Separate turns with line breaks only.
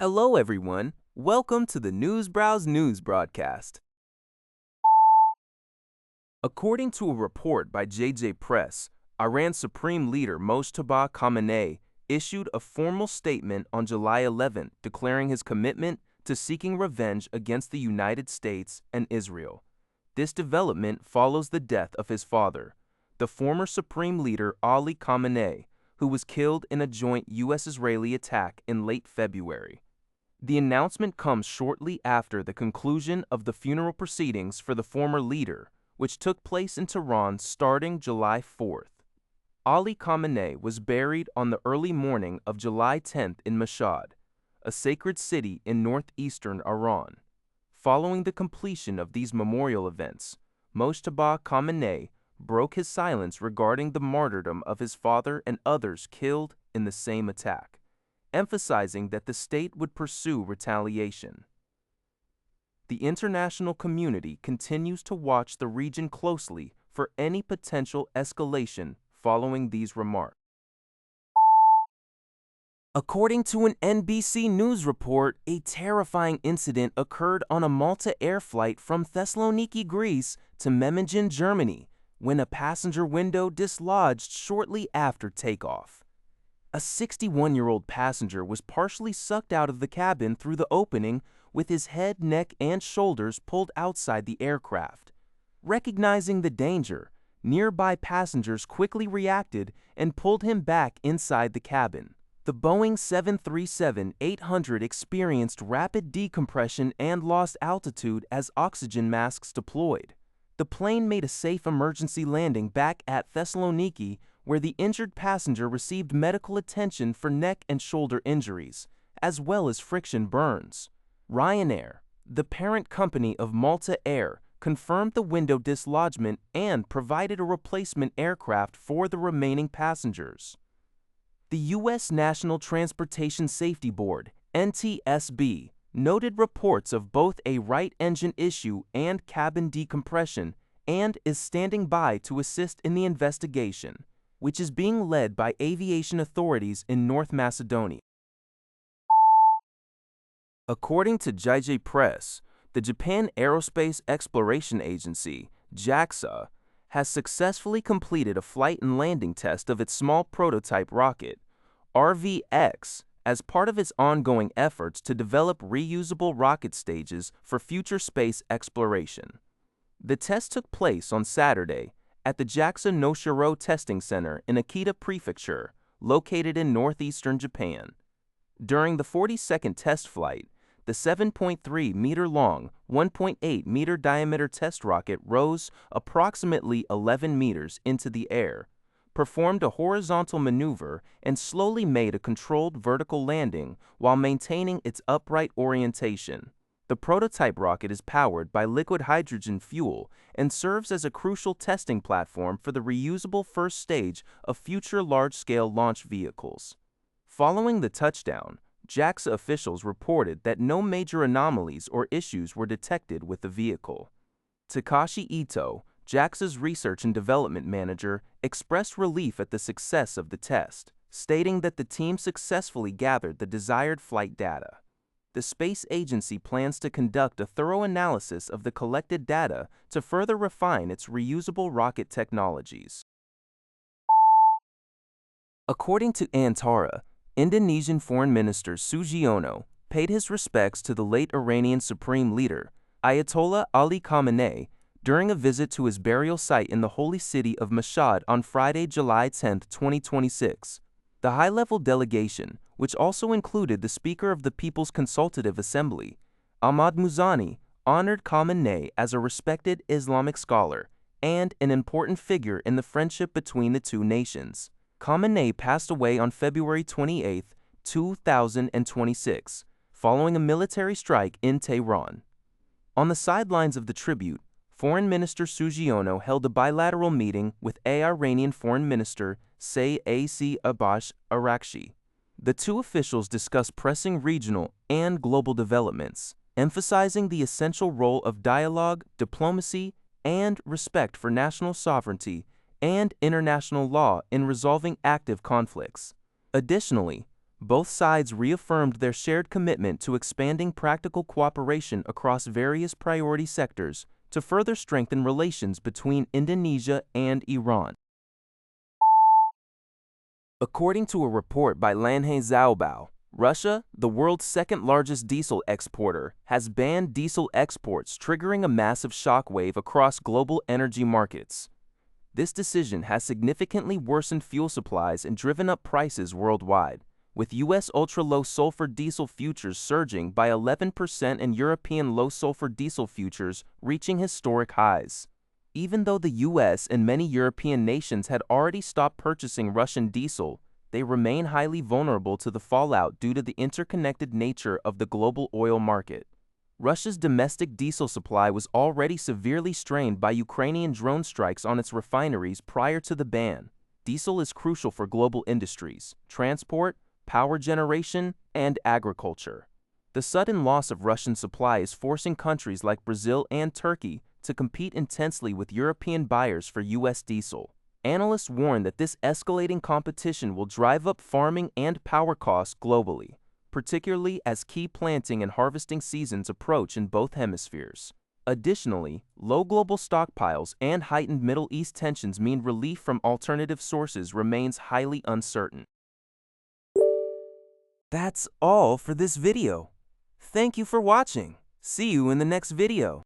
Hello, everyone. Welcome to the Browse News broadcast. According to a report by JJ Press, Iran's Supreme Leader Khamenei issued a formal statement on July 11 declaring his commitment to seeking revenge against the United States and Israel. This development follows the death of his father, the former Supreme Leader Ali Khamenei, who was killed in a joint U.S.-Israeli attack in late February. The announcement comes shortly after the conclusion of the funeral proceedings for the former leader, which took place in Tehran starting July 4th. Ali Khamenei was buried on the early morning of July 10th in Mashhad, a sacred city in northeastern Iran. Following the completion of these memorial events, Khamenei broke his silence regarding the martyrdom of his father and others killed in the same attack, emphasizing that the state would pursue retaliation. The international community continues to watch the region closely for any potential escalation following these remarks. According to an NBC News report, a terrifying incident occurred on a Malta air flight from Thessaloniki, Greece to Memmingen, Germany, when a passenger window dislodged shortly after takeoff. A 61-year-old passenger was partially sucked out of the cabin through the opening with his head, neck, and shoulders pulled outside the aircraft. Recognizing the danger, nearby passengers quickly reacted and pulled him back inside the cabin. The Boeing 737-800 experienced rapid decompression and lost altitude as oxygen masks deployed. The plane made a safe emergency landing back at Thessaloniki, where the injured passenger received medical attention for neck and shoulder injuries, as well as friction burns. Ryanair, the parent company of Malta Air, confirmed the window dislodgement and provided a replacement aircraft for the remaining passengers. The U.S. National Transportation Safety Board, NTSB, noted reports of both a right engine issue and cabin decompression and is standing by to assist in the investigation, which is being led by aviation authorities in North Macedonia. According to JJ Press, the Japan Aerospace Exploration Agency, JAXA, has successfully completed a flight and landing test of its small prototype rocket, RVX, as part of its ongoing efforts to develop reusable rocket stages for future space exploration. The test took place on Saturday at the JAXA Noshiro Testing Center in Akita Prefecture, located in northeastern Japan. During the 40-second test flight, the 7.3-meter-long, 1.8-meter diameter test rocket rose approximately 11 meters into the air, performed a horizontal maneuver, and slowly made a controlled vertical landing while maintaining its upright orientation. The prototype rocket is powered by liquid hydrogen fuel and serves as a crucial testing platform for the reusable first stage of future large-scale launch vehicles. Following the touchdown, JAXA officials reported that no major anomalies or issues were detected with the vehicle. Takashi Ito, JAXA's research and development manager, expressed relief at the success of the test, stating that the team successfully gathered the desired flight data. The space agency plans to conduct a thorough analysis of the collected data to further refine its reusable rocket technologies. According to Antara, Indonesian Foreign Minister Sugiono paid his respects to the late Iranian Supreme Leader, Ayatollah Ali Khamenei, during a visit to his burial site in the holy city of Mashhad on Friday, July 10, 2026. The high-level delegation, which also included the Speaker of the People's Consultative Assembly, Ahmad Muzani, honored Khamenei as a respected Islamic scholar and an important figure in the friendship between the two nations. Khamenei passed away on February 28, 2026, following a military strike in Tehran. On the sidelines of the tribute, Foreign Minister Sugiono held a bilateral meeting with Iranian Foreign Minister Saeed Abbas Araghchi. The two officials discussed pressing regional and global developments, emphasizing the essential role of dialogue, diplomacy, and respect for national sovereignty and international law in resolving active conflicts. Additionally, Both sides reaffirmed their shared commitment to expanding practical cooperation across various priority sectors to further strengthen relations between Indonesia and Iran. According to a report by Lanhe Zhaobao, Russia, the world's second-largest diesel exporter, has banned diesel exports, triggering a massive shockwave across global energy markets. This decision has significantly worsened fuel supplies and driven up prices worldwide, with U.S. ultra-low-sulfur diesel futures surging by 11% and European low-sulfur diesel futures reaching historic highs. Even though the U.S. and many European nations had already stopped purchasing Russian diesel, they remain highly vulnerable to the fallout due to the interconnected nature of the global oil market. Russia's domestic diesel supply was already severely strained by Ukrainian drone strikes on its refineries prior to the ban. Diesel is crucial for global industries, transport, power generation, and agriculture. The sudden loss of Russian supply is forcing countries like Brazil and Turkey to compete intensely with European buyers for U.S. diesel. Analysts warn that this escalating competition will drive up farming and power costs globally, particularly as key planting and harvesting seasons approach in both hemispheres. Additionally, low global stockpiles and heightened Middle East tensions mean relief from alternative sources remains highly uncertain. That's all for this video. Thank you for watching. See you in the next video.